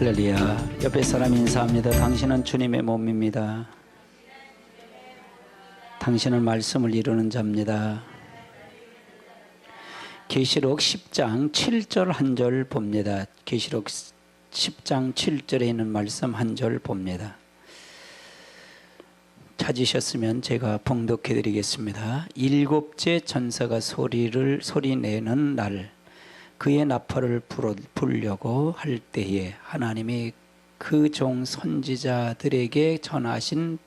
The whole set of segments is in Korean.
할렐루야. 옆에 사람 인사합니다. 당신은 주님의 몸입니다. 당신은 말씀을 이루는 자입니다. 계시록 10장 7절 한 절 봅니다. 계시록 10장 7절에 있는 말씀 한 절 봅니다. 찾으셨으면 제가 봉독해 드리겠습니다. 일곱째 천사가 소리내는 날, 그의 나팔을 불려고 할 때에 하나님이 그 종 선지자들에게 전하신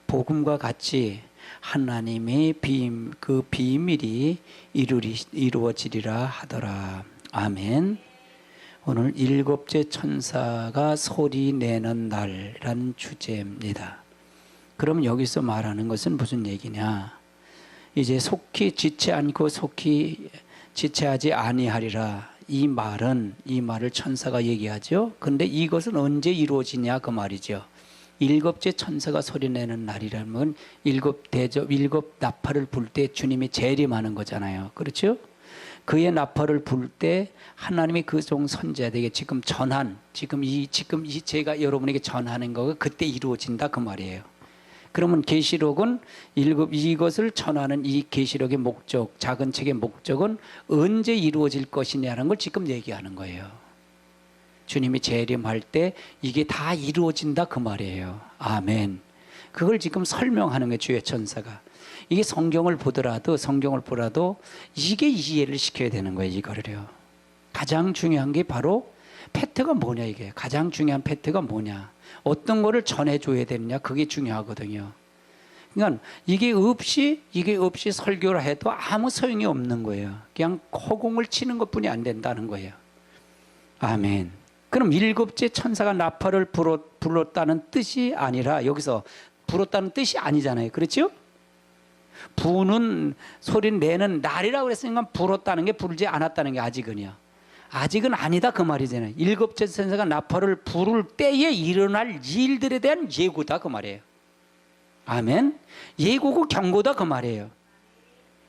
복음과 같이 하나님의 그 비밀이 이루어지리라 하더라. 아멘. 오늘 일곱째 천사가 소리내는 날이라는 주제입니다. 그럼 여기서 말하는 것은 무슨 얘기냐? 이제 속히 지체 않고 속히 지체하지 아니하리라. 이 말을 천사가 얘기하죠. 근데 이것은 언제 이루어지냐 그 말이죠. 일곱째 천사가 소리내는 날이라면 일곱 나팔을 불 때 주님이 재림하는 거잖아요. 그렇죠? 그의 나팔을 불 때 하나님이 그 종 선지자들에게 지금 제가 여러분에게 전하는 거가 그때 이루어진다 그 말이에요. 그러면 계시록은 이것을 전하는 이 계시록의 목적, 작은 책의 목적은 언제 이루어질 것이냐는 걸 지금 얘기하는 거예요. 주님이 재림할 때 이게 다 이루어진다 그 말이에요. 아멘. 그걸 지금 설명하는 거예요. 주의 천사가. 이게 성경을 보더라도 이게 이해를 시켜야 되는 거예요. 이거를요. 가장 중요한 게 바로 패트가 뭐냐 이게. 가장 중요한 패트가 뭐냐. 어떤 거를 전해줘야 되느냐 그게 중요하거든요. 그러니까 이게 없이 설교를 해도 아무 소용이 없는 거예요. 그냥 허공을 치는 것뿐이 안 된다는 거예요. 아멘. 그럼 일곱째 천사가 나팔을 불었다는 뜻이 아니라 여기서 불었다는 뜻이 아니잖아요. 그렇죠? 부는 소리를 내는 날이라고 그랬으니까 불었다는 게 불지 않았다는 게 아직은 아니다 그 말이잖아요. 일곱째 천사가 나팔을 부를 때에 일어날 일들에 대한 예고다 그 말이에요. 아멘. 예고고 경고다 그 말이에요.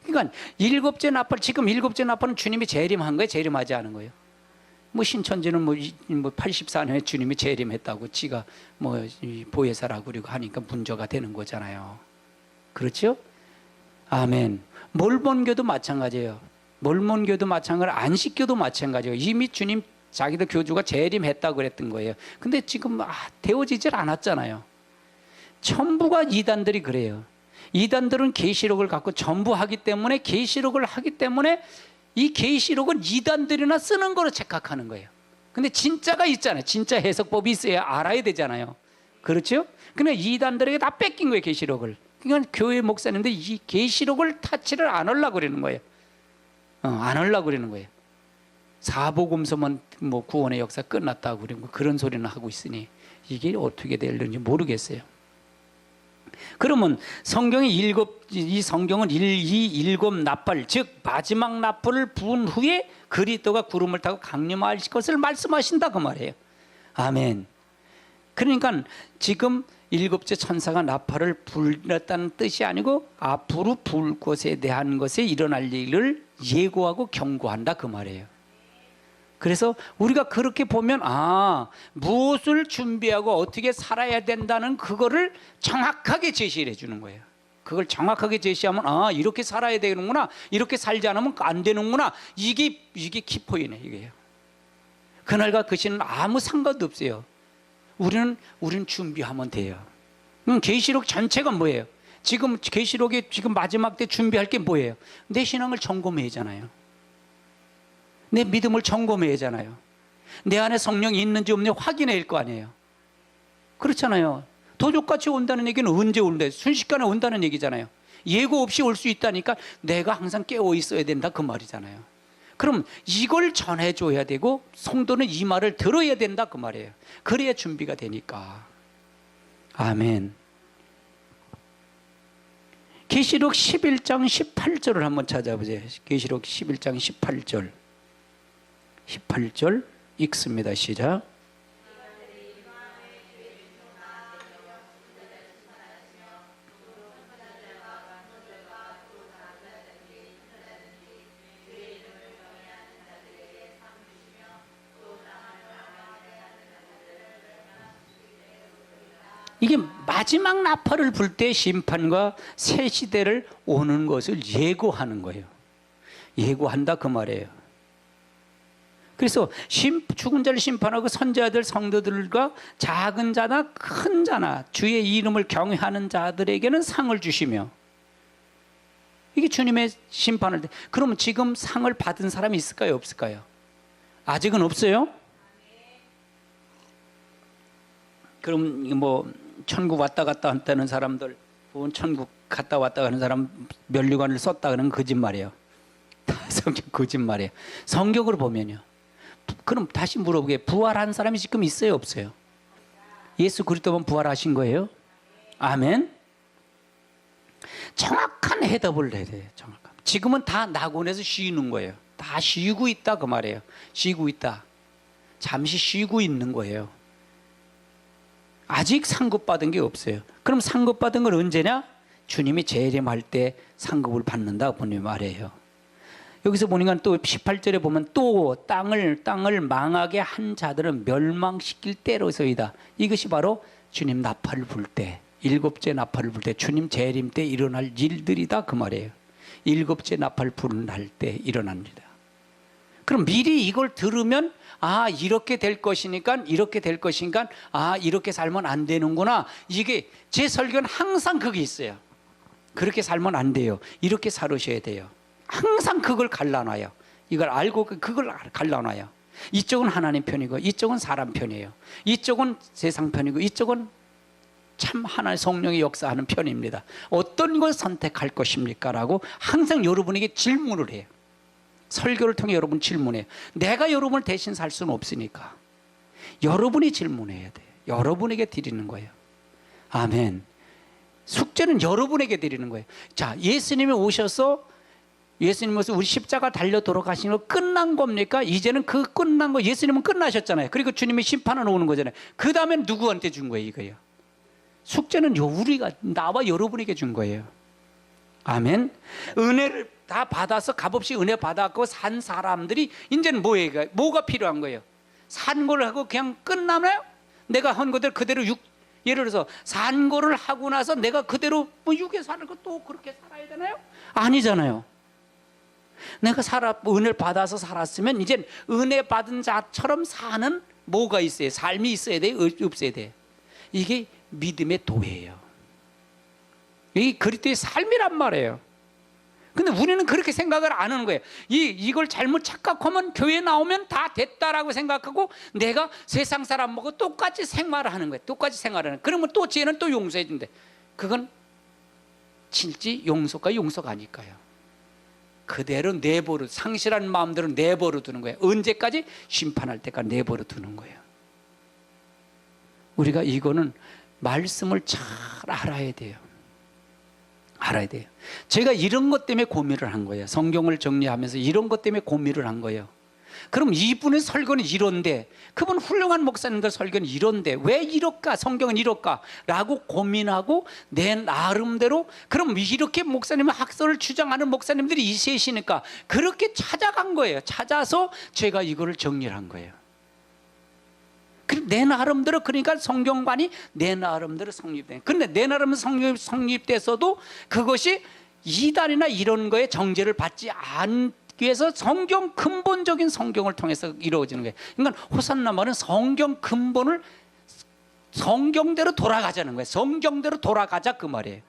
그러니까 일곱째 나팔은 주님이 재림한 거예요, 재림하지 않은 거예요. 신천지는 84년에 주님이 재림했다고 지가 보혜사라고 그리고 하니까 문제가 되는 거잖아요. 그렇죠? 아멘. 몰몬교도 마찬가지예요. 안식교도 마찬가지예요. 이미 주님 자기들 교주가 재림했다고 그랬던 거예요. 근데 지금 되어지질 않았잖아요. 전부가 이단들이 그래요. 이단들은 계시록을 갖고 전부 계시록을 하기 때문에 이 계시록은 이단들이나 쓰는 거로 착각하는 거예요. 근데 진짜가 있잖아요. 진짜 해석법이 있어야 알아야 되잖아요. 그렇죠? 근데 이단들에게 다 뺏긴 거예요, 계시록을. 그러니까 교회 목사님들 이 계시록을 타치를 안 하려고 그러는 거예요. 안 하려고 그러는 거예요. 사복음서만 구원의 역사 끝났다고 그러고 그런 소리는 하고 있으니 이게 어떻게 될는지 모르겠어요. 그러면 이 성경은 일곱 나팔, 즉 마지막 나팔을 부은 후에 그리스도가 구름을 타고 강림할 것을 말씀하신다 그 말이에요. 아멘. 그러니까 지금 일곱째 천사가 나팔을 불렀다는 뜻이 아니고 앞으로 불 것에 대한 것에 일어날 일을 예고하고 경고한다 그 말이에요. 그래서 우리가 그렇게 보면 무엇을 준비하고 어떻게 살아야 된다는 그거를 정확하게 제시를 해주는 거예요. 그걸 정확하게 제시하면 이렇게 살아야 되는구나, 이렇게 살지 않으면 안 되는구나. 이게 키포인이에요. 이게요. 그날과 그 시는 아무 상관도 없어요. 우리는 준비하면 돼요. 계시록 전체가 뭐예요? 지금 계시록의 지금 마지막 때 준비할 게 뭐예요? 내 신앙을 점검해야 하잖아요. 내 믿음을 점검해야 하잖아요. 내 안에 성령이 있는지 없는지 확인해야 할 거 아니에요. 그렇잖아요. 도적같이 온다는 얘기는 언제 온다? 순식간에 온다는 얘기잖아요. 예고 없이 올 수 있다니까 내가 항상 깨어 있어야 된다 그 말이잖아요. 그럼 이걸 전해줘야 되고 성도는 이 말을 들어야 된다 그 말이에요. 그래야 준비가 되니까. 아멘. 계시록 11장 18절을 한번 찾아보세요. 계시록 11장 18절 읽습니다. 시작. 이게 마지막 나팔을 불 때 심판과 새 시대를 오는 것을 예고하는 거예요. 예고한다 그 말이에요. 그래서 죽은 자를 심판하고 선지자들 성도들과 작은 자나 큰 자나 주의 이름을 경외하는 자들에게는 상을 주시며, 이게 주님의 심판을 때. 그러면 지금 상을 받은 사람이 있을까요, 없을까요? 아직은 없어요? 그럼 뭐 천국 왔다 갔다 한다는 사람들, 천국 갔다 왔다 가는 사람 면류관을 썼다 그러는 거짓말이에요. 성경 거짓말이에요. 성경으로 보면요. 그럼 다시 물어보게, 부활한 사람이 지금 있어요, 없어요? 예수 그리스도만 부활하신 거예요? 아멘. 정확한 해답을 해야 돼요. 정확한. 지금은 다 낙원에서 쉬는 거예요. 다 쉬고 있다 그 말이에요. 쉬고 있다. 잠시 쉬고 있는 거예요. 아직 상급받은 게 없어요. 그럼 상급받은 건 언제냐? 주님이 재림할 때 상급을 받는다 보니 말이에요. 여기서 보니까 또 18절에 보면 또 땅을 망하게 한 자들은 멸망시킬 때로서이다. 이것이 바로 주님 나팔을 불 때, 일곱째 나팔을 불 때, 주님 재림 때 일어날 일들이다 그 말이에요. 일곱째 나팔 부는 날 때 일어납니다. 그럼 미리 이걸 들으면 이렇게 될 것이니까 이렇게 살면 안 되는구나. 이게 제 설교는 항상 그게 있어요. 그렇게 살면 안 돼요. 이렇게 살으셔야 돼요. 항상 그걸 갈라놔요. 이걸 알고 그걸 갈라놔요. 이쪽은 하나님 편이고 이쪽은 사람 편이에요. 이쪽은 세상 편이고 이쪽은 참 하나의 성령의 역사하는 편입니다. 어떤 걸 선택할 것입니까? 라고 항상 여러분에게 질문을 해요. 설교를 통해 여러분 질문해요. 내가 여러분을 대신 살 수는 없으니까 여러분이 질문해야 돼요. 여러분에게 드리는 거예요. 아멘. 숙제는 여러분에게 드리는 거예요. 자, 예수님이 오셔서 예수님은 우리 십자가 달려 돌아가신 거 끝난 겁니까? 이제는 그 끝난 거, 예수님은 끝나셨잖아요. 그리고 주님이 심판은 오는 거잖아요. 그 다음엔 누구한테 준 거예요, 이거요? 숙제는 우리가, 나와 여러분에게 준 거예요. 아멘. 은혜를 다 받아서 값없이 은혜 받았고 산 사람들이 이제는 뭐예요? 뭐가 필요한 거예요? 산 거를 하고 그냥 끝나나요? 내가 한 것들 그대로 예를 들어서 산 거를 하고 나서 내가 그대로 육에 사는 거 또 그렇게 살아야 되나요? 아니잖아요. 내가 은혜를 받아서 살았으면 이제 은혜 받은 자처럼 사는 뭐가 있어요? 삶이 있어야 돼요? 없어야 돼요? 이게 믿음의 도예요. 이게 그리스도의 삶이란 말이에요. 근데 우리는 그렇게 생각을 안 하는 거예요. 이걸 잘못 착각하면 교회 나오면 다 됐다라고 생각하고 내가 세상 사람하고 똑같이 생활을 하는 거예요. 똑같이 생활하는 거예요. 그러면 또 쟤는 또 용서해 준대. 그건 진짜 용서가 아닐까요? 그대로 내버려, 상실한 마음대로 내버려 두는 거예요. 언제까지? 심판할 때까지 내버려 두는 거예요. 우리가 이거는 말씀을 잘 알아야 돼요. 알아야 돼요. 제가 이런 것 때문에 고민을 한 거예요. 성경을 정리하면서 이런 것 때문에 고민을 한 거예요. 그럼 이분의 설교는 이런데, 그분 훌륭한 목사님들 설교는 이런데 왜 이럴까? 성경은 이럴까? 라고 고민하고 내 나름대로, 그럼 이렇게 목사님은 학설을 주장하는 목사님들이 있으시니까 그렇게 찾아간 거예요. 찾아서 제가 이거를 정리를 한 거예요. 내 나름대로, 그러니까 성경관이 내 나름대로 성립된. 그런데 내 나름대로 성립돼서도 그것이 이단이나 이런 거에 정죄를 받지 않기 위해서 성경 근본적인 성경을 통해서 이루어지는 거예요. 그러니까 호산나 말은 성경 근본을 성경대로 돌아가자는 거예요. 성경대로 돌아가자 그 말이에요.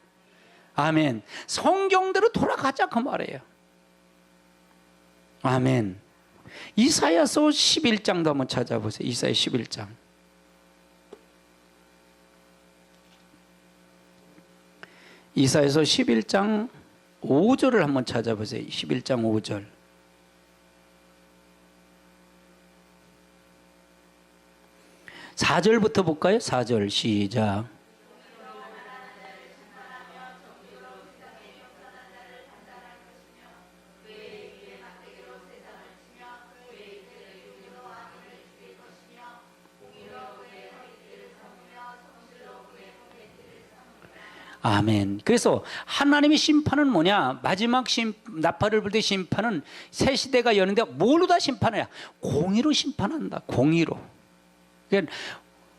아멘. 성경대로 돌아가자 그 말이에요. 아멘. 이사야서 11장도 한번 찾아보세요. 이사야 11장. 이사야서 11장 5절을 한번 찾아보세요. 11장 5절. 4절부터 볼까요? 4절 시작. 아멘. 그래서 하나님의 심판은 뭐냐? 마지막 나팔을 불 때 심판은 새 시대가 여는데 뭘로 다 심판해야? 공의로 심판한다. 공의로. 그러니까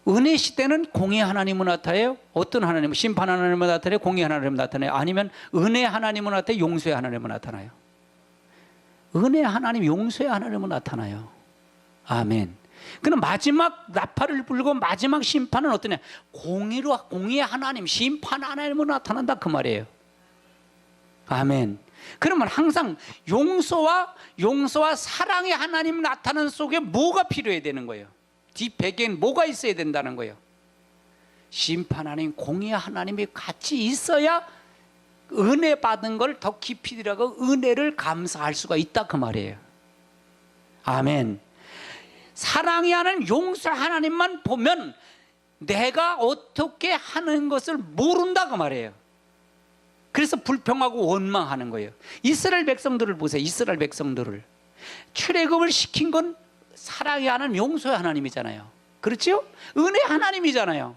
은혜 시대는 공의 하나님은 나타나요? 어떤 하나님은? 심판 하나님은 나타나요? 공의 하나님은 나타나요? 아니면 은혜 하나님은 나타나요? 용서의 하나님은 나타나요? 은혜 하나님, 용서의 하나님은 나타나요. 아멘. 그럼 마지막 나팔을 불고 마지막 심판은 어떠냐? 공의의 하나님, 심판 하나님은 나타난다 그 말이에요. 아멘. 그러면 항상 용서와 사랑의 하나님 나타나는 속에 뭐가 필요해야 되는 거예요? 뒷 배경엔 뭐가 있어야 된다는 거예요? 심판 하나님, 공의 하나님이 같이 있어야 은혜 받은 걸 더 깊이 들어가고 은혜를 감사할 수가 있다 그 말이에요. 아멘. 사랑이 하는 용서 하나님만 보면 내가 어떻게 하는 것을 모른다 그 말이에요. 그래서 불평하고 원망하는 거예요. 이스라엘 백성들을 보세요. 이스라엘 백성들을 출애굽을 시킨 건 사랑이 하는 용서의 하나님이잖아요. 그렇죠? 은혜 하나님이잖아요.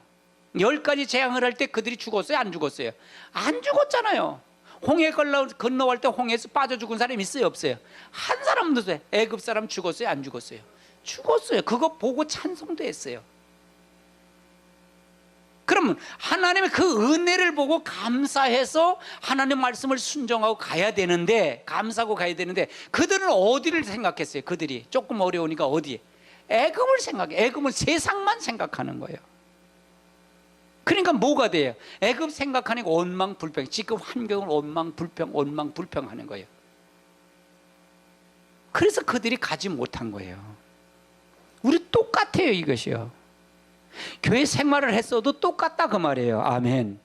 10가지 재앙을 할 때 그들이 죽었어요? 안 죽었어요? 안 죽었잖아요. 홍해 건너갈 때 홍해에서 빠져 죽은 사람이 있어요? 없어요? 한 사람도 없어요. 애굽 사람 죽었어요? 안 죽었어요? 죽었어요. 그거 보고 찬송도 했어요. 그러면 하나님의 그 은혜를 보고 감사해서 하나님 말씀을 순종하고 가야 되는데, 감사하고 가야 되는데, 그들은 어디를 생각했어요? 그들이 조금 어려우니까 어디? 애굽을 생각해. 애굽은 세상만 생각하는 거예요. 그러니까 뭐가 돼요? 애굽 생각하니까 원망 불평. 지금 환경을 원망 불평 하는 거예요. 그래서 그들이 가지 못한 거예요. 우리 똑같아요 이것이요. 교회 생활을 했어도 똑같다 그 말이에요. 아멘.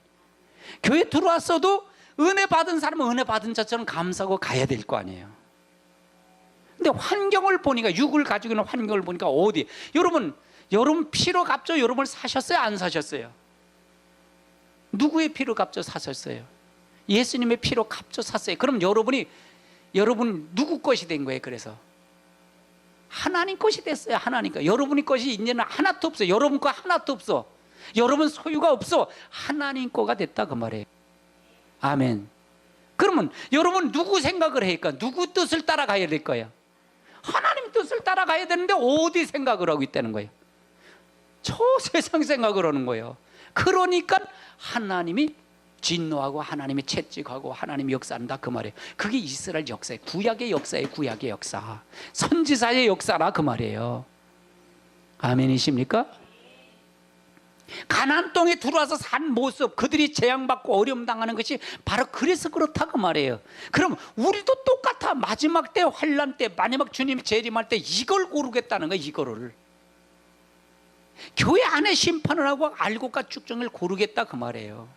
교회 들어왔어도 은혜 받은 사람은 은혜 받은 자처럼 감사하고 가야 될 거 아니에요. 근데 환경을 보니까, 육을 가지고 있는 환경을 보니까 어디? 여러분 피로 값죠? 여러분 사셨어요? 안 사셨어요? 누구의 피로 값죠? 사셨어요? 예수님의 피로 값죠? 샀어요. 그럼 여러분 누구 것이 된 거예요? 그래서 하나님 것이 됐어요. 하나님 것. 여러분의 것이 이제는 하나도 없어요. 여러분 거 하나도 없어. 여러분 소유가 없어. 하나님 거가 됐다 그 말이에요. 아멘. 그러면 여러분 누구 생각을 해니까 누구 뜻을 따라가야 될 거예요? 하나님 뜻을 따라가야 되는데 어디 생각을 하고 있다는 거예요? 저 세상 생각을 하는 거예요. 그러니까 하나님이 진노하고 하나님이 채찍하고 하나님이 역사한다 그 말이에요. 그게 이스라엘 역사예요. 구약의 역사예요. 구약의 역사. 선지자의 역사라 그 말이에요. 아멘이십니까? 가나안 땅에 들어와서 산 모습, 그들이 재앙받고 어려움 당하는 것이 바로 그래서 그렇다 그 말이에요. 그럼 우리도 똑같아. 마지막 때, 환난 때, 마지막 주님이 재림할 때 이걸 고르겠다는 거예요. 이거를 교회 안에 심판을 하고 알곡과 쭉정을 고르겠다 그 말이에요.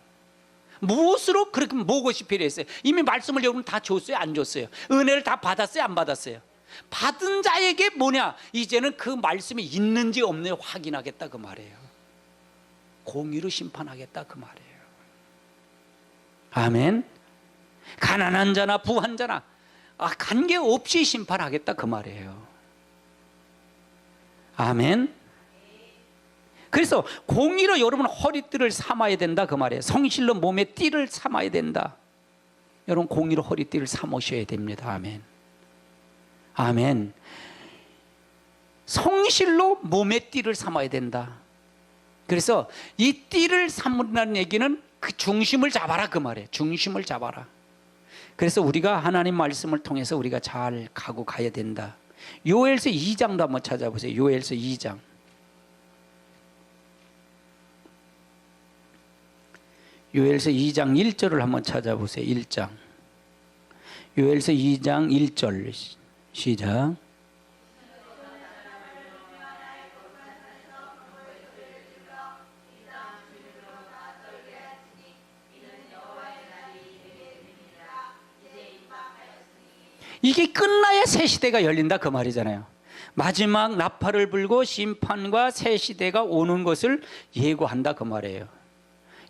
무엇으로 그렇게 무엇이 필요했어요? 이미 말씀을 여러분 다 줬어요? 안 줬어요? 은혜를 다 받았어요? 안 받았어요? 받은 자에게 뭐냐? 이제는 그 말씀이 있는지 없는지 확인하겠다 그 말이에요. 공의로 심판하겠다 그 말이에요. 아멘. 가난한 자나 부한 자나 관계없이 심판하겠다 그 말이에요. 아멘. 그래서 공의로 여러분 허리띠를 삼아야 된다 그 말이에요. 성실로 몸에 띠를 삼아야 된다. 여러분 공의로 허리띠를 삼으셔야 됩니다. 아멘. 아멘. 성실로 몸에 띠를 삼아야 된다. 그래서 이 띠를 삼는다는 얘기는 그 중심을 잡아라 그 말이에요. 중심을 잡아라. 그래서 우리가 하나님 말씀을 통해서 우리가 잘 가고 가야 된다. 요엘서 2장도 한번 찾아보세요. 요엘서 2장. 요엘서 2장 1절을 한번 찾아보세요. 1장. 요엘서 2장 1절 시작. 이게 끝나야 새 시대가 열린다 그 말이잖아요. 마지막 나팔을 불고 심판과 새 시대가 오는 것을 예고한다 그 말이에요.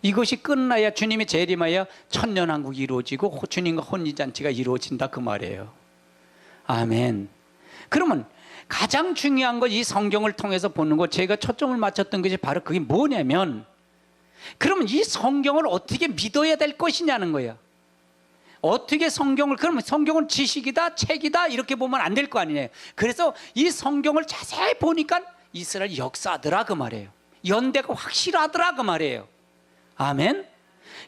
이것이 끝나야 주님이 재림하여 천년왕국이 이루어지고 주님과 혼인잔치가 이루어진다 그 말이에요. 아멘. 그러면 가장 중요한 것, 이 성경을 통해서 보는 것, 제가 초점을 맞췄던 것이 바로 그게 뭐냐면, 그러면 이 성경을 어떻게 믿어야 될 것이냐는 거예요. 어떻게 성경을, 그러면 성경은 지식이다, 책이다 이렇게 보면 안 될 거 아니에요. 그래서 이 성경을 자세히 보니까 이스라엘 역사더라 그 말이에요. 연대가 확실하더라 그 말이에요. 아멘.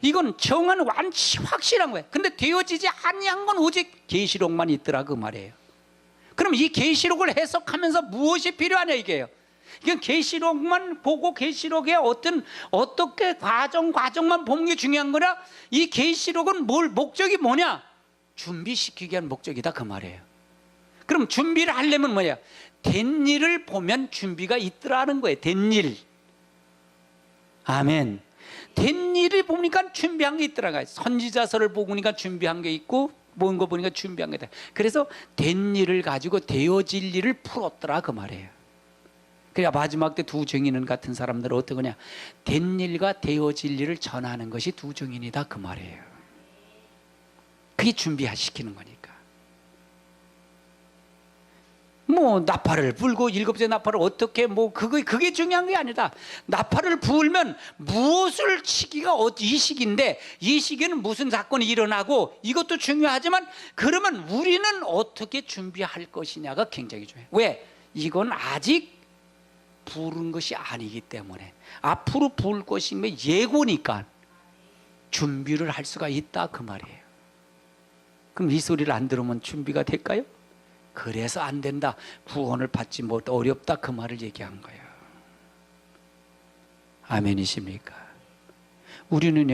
이건 정한 완치 확실한 거예요. 근데 되어지지 아니한 건 오직 계시록만 있더라 그 말이에요. 그럼 이 계시록을 해석하면서 무엇이 필요하냐 이게요. 이건 계시록만 보고 계시록의 어떻게 과정만 보는 게 중요한 거라. 이 계시록은 목적이 뭐냐? 준비시키기 위한 목적이다 그 말이에요. 그럼 준비를 하려면 뭐냐? 된 일을 보면 준비가 있더라는 거예요. 된 일. 아멘. 된 일을 보니까 준비한 게 있더라고요. 선지자서를 보니까 준비한 게 있고 모은 거 보니까 준비한 게 있다. 그래서 된 일을 가지고 되어질 일을 풀었더라 그 말이에요. 그래야 마지막 때 두 증인은 같은 사람들은 어떻게 하냐? 된 일과 되어질 일을 전하는 것이 두 증인이다 그 말이에요. 그게 준비시키는 거니까. 뭐 나팔을 불고 일곱째 나팔을 어떻게 그게 중요한 게 아니다. 나팔을 불면 무엇을 치기가 이 시기인데 이 시기는 무슨 사건이 일어나고 이것도 중요하지만 그러면 우리는 어떻게 준비할 것이냐가 굉장히 중요해요. 왜? 이건 아직 부른 것이 아니기 때문에 앞으로 부을 것인 게 예고니까 준비를 할 수가 있다 그 말이에요. 그럼 이 소리를 안 들으면 준비가 될까요? 그래서 안 된다. 구원을 받지 못 어렵다 그 말을 얘기한 거예요. 아멘이십니까? 우리는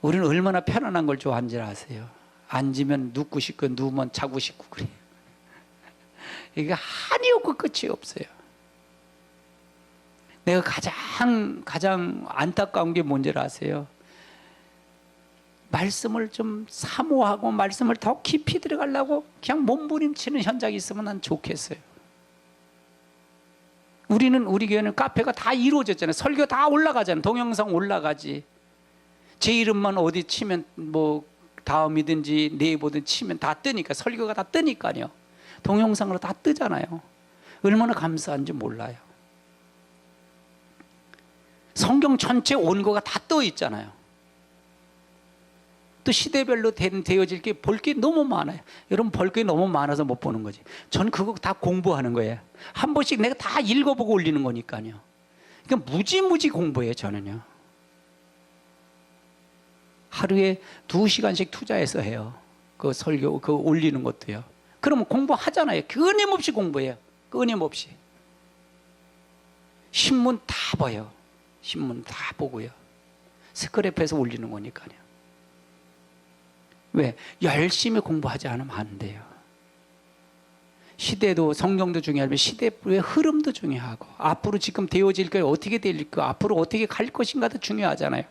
얼마나 편안한 걸 좋아하는 줄 아세요? 앉으면 눕고 싶고 누우면 자고 싶고 그래요. 이게 한이 없고 끝이 없어요. 내가 가장 안타까운 게 뭔지 아세요? 말씀을 좀 사모하고 말씀을 더 깊이 들어가려고 그냥 몸부림치는 현장이 있으면 난 좋겠어요. 우리 교회는 카페가 다 이루어졌잖아요. 설교 다 올라가잖아요. 동영상 올라가지. 제 이름만 어디 치면 다음이든지 네이버든 치면 다 뜨니까 설교가 다 뜨니까요. 동영상으로 다 뜨잖아요. 얼마나 감사한지 몰라요. 성경 전체 원고가 다 떠 있잖아요. 또 시대별로 되어질 게 볼 게 너무 많아요. 여러분 볼 게 너무 많아서 못 보는 거지. 전 그거 다 공부하는 거예요. 한 번씩 내가 다 읽어보고 올리는 거니까요. 그러니까 무지무지 공부해요 저는요. 하루에 2시간씩 투자해서 해요. 그 설교 그 올리는 것도요. 그러면 공부하잖아요. 끊임없이 공부해요. 끊임없이. 신문 다 봐요. 신문 다 보고요. 스크랩해서 올리는 거니까요. 왜? 열심히 공부하지 않으면 안 돼요. 시대도 성경도 중요하지만 시대의 흐름도 중요하고 앞으로 지금 되어질 게 어떻게 될까 앞으로 어떻게 갈 것인가도 중요하잖아요.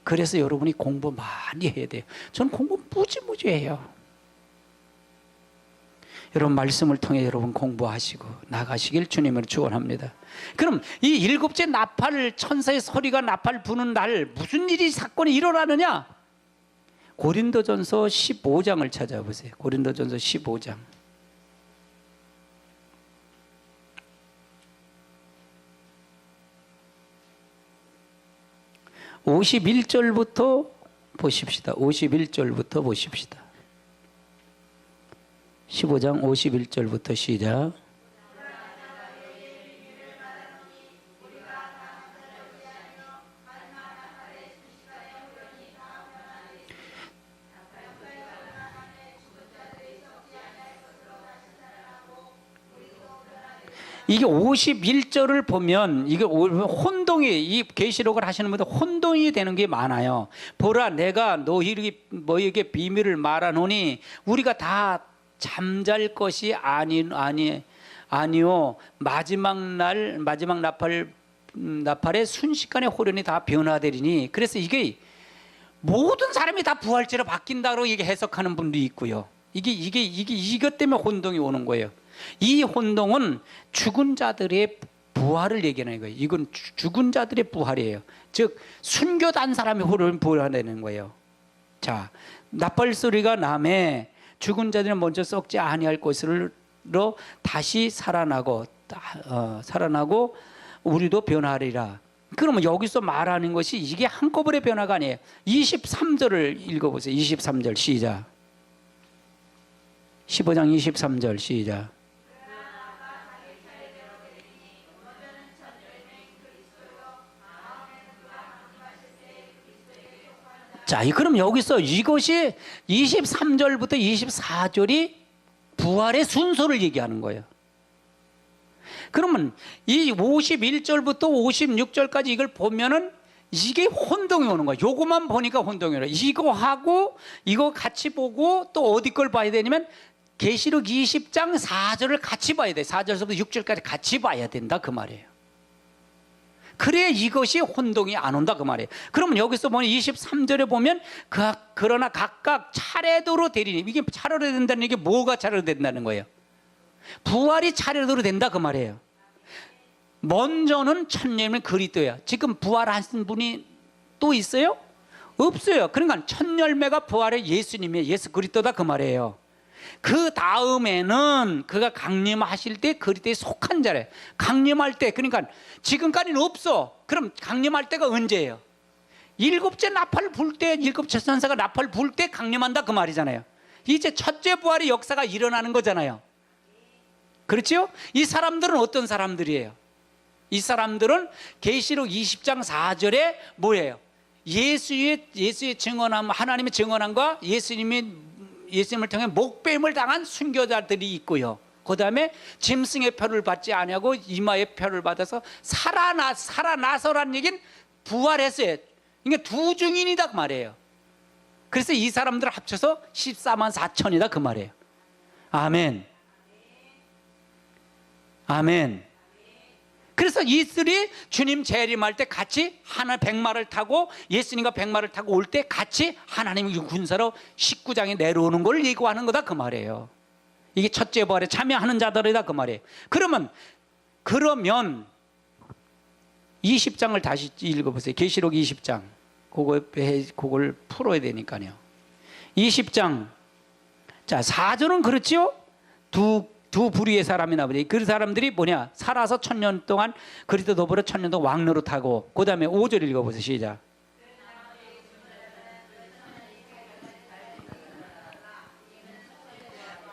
그래서 여러분이 공부 많이 해야 돼요. 저는 공부 무지무지 해요. 여러분 말씀을 통해 여러분 공부하시고 나가시길 주님으로 축원합니다. 그럼 이 일곱째 나팔 천사의 소리가 나팔 부는 날 무슨 일이 사건이 일어나느냐? 고린도전서 15장을 찾아보세요. 고린도전서 15장. 51절부터 보십시다. 51절부터 보십시다. 15장 51절부터 시작. 이게 51절을 보면 이게 혼동이 이 계시록을 하시는 분들 혼동이 되는 게 많아요. 보라 내가 너희에게 비밀을 말하노니 우리가 다 잠잘 것이 아니요 마지막 나팔의 순식간에 호련이 다 변화되리니. 그래서 이게 모든 사람이 다 부활체로 바뀐다고 이게 해석하는 분도 있고요. 이것 때문에 혼동이 오는 거예요. 이 혼동은 죽은 자들의 부활을 얘기하는 거예요. 이건 죽은 자들의 부활이에요. 즉 순교단 사람이 부활하는 거예요. 자, 나팔 소리가 남에 죽은 자들은 먼저 썩지 아니할 것으로 다시 살아나고 우리도 변화하리라. 그러면 여기서 말하는 것이 이게 한꺼번에 변화가 아니에요. 23절을 읽어보세요. 23절 시작. 15장 23절 시작. 자, 그럼 여기서 이것이 23절부터 24절이 부활의 순서를 얘기하는 거예요. 그러면 이 51절부터 56절까지 이걸 보면은 이게 혼동이 오는 거예요. 요거만 보니까 혼동이 오는 거예요. 이거 하고 이거 같이 보고 또 어디 걸 봐야 되냐면 계시록 20장 4절을 같이 봐야 돼. 4절부터 6절까지 같이 봐야 된다 그 말이에요. 그래야 이것이 혼동이 안 온다 그 말이에요. 그러면 여기서 보면 23절에 보면 그러나 각각 차례대로 되리니, 이게 차례로 된다는 게 뭐가 차례로 된다는 거예요? 부활이 차례대로 된다 그 말이에요. 먼저는 첫 열매 그리스도예요. 지금 부활하신 분이 또 있어요? 없어요. 그러니까 첫 열매가 부활의 예수님이에요. 예수 그리스도다 그 말이에요. 그 다음에는 그가 강림하실 때 그리스도에 속한 자래. 강림할 때, 그러니까 지금까지는 없어. 그럼 강림할 때가 언제예요? 일곱째 나팔 불 때, 일곱째 천사가 나팔 불 때 강림한다 그 말이잖아요. 이제 첫째 부활의 역사가 일어나는 거잖아요. 그렇죠? 이 사람들은 어떤 사람들이에요? 이 사람들은 계시록 20장 4절에 뭐예요? 예수의 증언함, 하나님의 증언함과 예수님을 통해 목배임을 당한 순교자들이 있고요. 그 다음에 짐승의 표를 받지 아니하고 이마의 표를 받아서 살아나서라는 얘기는 부활했어요. 이게 두 증인이다 그 말이에요. 그래서 이 사람들을 합쳐서 14만 4천이다 그 말이에요. 아멘. 아멘. 그래서 이들이 주님 재림할 때 같이 하나 백마를 타고 예수님과 백마를 타고 올 때 같이 하나님의 군사로 19장에 내려오는 걸 예고하는 거다 그 말이에요. 이게 첫째 부활에 참여하는 자들이다 그 말이에요. 그러면 20장을 다시 읽어보세요. 계시록 20장 그걸 풀어야 되니까요. 20장 자 4절은 그렇지요. 두 부류의 사람이 나오지. 그 사람들이 뭐냐? 살아서 1000년 동안 그리스도 더불어 1000년 동안 왕노로 타고, 그 다음에 5절 읽어보세요. 시작.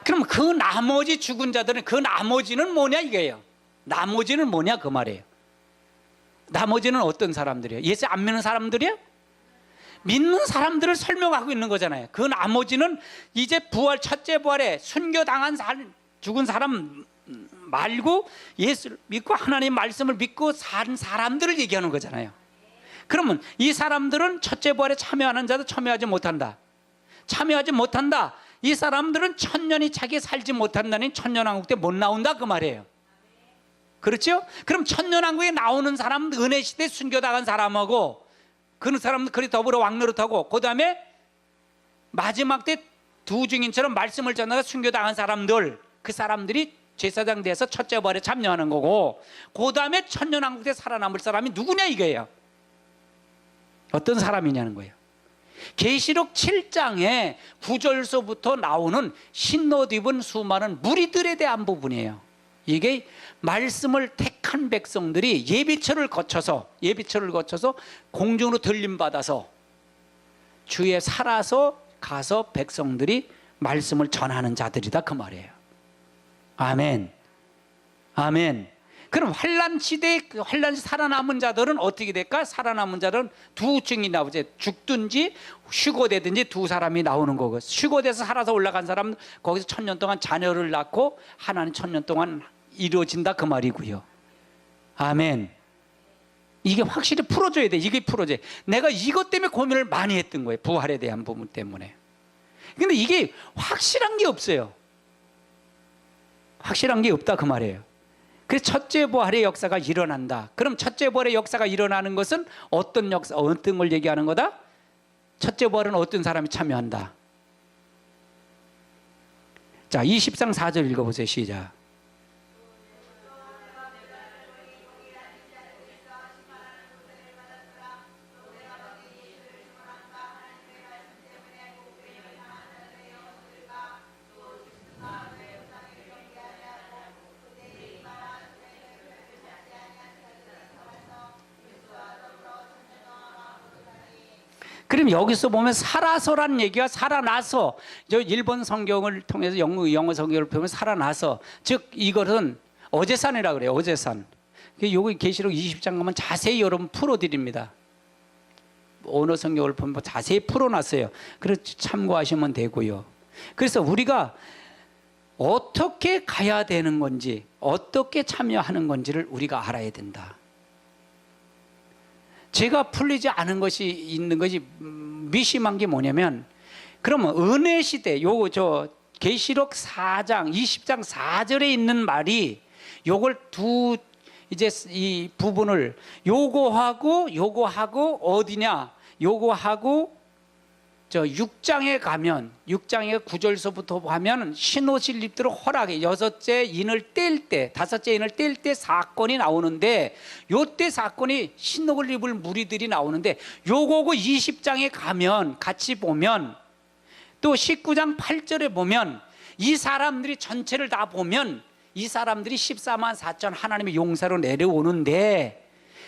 그럼 그 나머지 죽은 자들은, 그 나머지는 뭐냐 이거예요. 나머지는 뭐냐 그 말이에요. 나머지는 어떤 사람들이에요? 예수 안 믿는 사람들이에요? 믿는 사람들을 설명하고 있는 거잖아요. 그 나머지는 이제 첫째 부활에 순교당한 죽은 사람 말고 예수를 믿고 하나님의 말씀을 믿고 산 사람들을 얘기하는 거잖아요. 그러면 이 사람들은 첫째 부활에 참여하는 자도 참여하지 못한다. 참여하지 못한다. 이 사람들은 1000년이 자기 살지 못한다니 천년왕국 때 못 나온다 그 말이에요. 그렇죠? 그럼 천년왕국에 나오는 사람은 은혜 시대 순교당한 사람하고 그 사람들 그리 더불어 왕노릇하고, 그 다음에 마지막 때 두 증인처럼 말씀을 전하다 순교당한 사람들, 그 사람들이 제사장 돼서 첫째 부활에 참여하는 거고, 그 다음에 천년왕국 때 살아남을 사람이 누구냐 이거예요. 어떤 사람이냐는 거예요. 계시록 7장에 9절서부터 나오는 흰옷 입은 수많은 무리들에 대한 부분이에요. 이게 말씀을 택한 백성들이 예비처를 거쳐서 공중으로 들림받아서 주에 살아서 가서 백성들이 말씀을 전하는 자들이다 그 말이에요. 아멘. 아멘. 그럼 환란 시대에 살아남은 자들은 어떻게 될까? 살아남은 자들은 두 증이 나오지. 죽든지 휴거되든지 두 사람이 나오는 거고, 휴거돼서 살아서 올라간 사람은 거기서 1000년 동안 자녀를 낳고 하나님 1000년 동안 이루어진다 그 말이고요. 아멘. 이게 확실히 풀어줘야 돼. 이게 풀어줘야 돼. 내가 이것 때문에 고민을 많이 했던 거예요. 부활에 대한 부분 때문에. 근데 이게 확실한 게 없어요. 확실한 게 없다 그 말이에요. 그래서 첫째 부활의 역사가 일어난다. 그럼 첫째 부활의 역사가 일어나는 것은 어떤 역사, 어떤 걸 얘기하는 거다? 첫째 부활은 어떤 사람이 참여한다. 자, 20장 4절 읽어보세요. 시작. 그럼 여기서 보면 살아서라는 얘기가 살아나서, 저 일본 성경을 통해서 영어 성경을 보면 살아나서, 즉 이것은 어제산이라고 그래요. 어제산. 여기 계시록 20장 가면 자세히 여러분 풀어드립니다. 언어 성경을 보면 자세히 풀어놨어요. 그래서 참고하시면 되고요. 그래서 우리가 어떻게 가야 되는 건지, 어떻게 참여하는 건지를 우리가 알아야 된다. 제가 풀리지 않은 것이 있는 것이 미심한 게 뭐냐면, 그러면 은혜 시대, 요거 저 계시록 4장 20장 4절에 있는 말이 요걸 이제 이 부분을 요거하고 어디냐? 요거하고 저 6장에 가면 6장의 9절서부터 하면 신옷을 입도록 허락해. 여섯째 인을 뗄 때, 다섯째 인을 뗄 때 사건이 나오는데, 요때 사건이 신옷을 입을 무리들이 나오는데, 요거고 20장에 가면 같이 보면 또 19장 8절에 보면 이 사람들이 전체를 다 보면 이 사람들이 14만 4천 하나님의 용사로 내려오는데,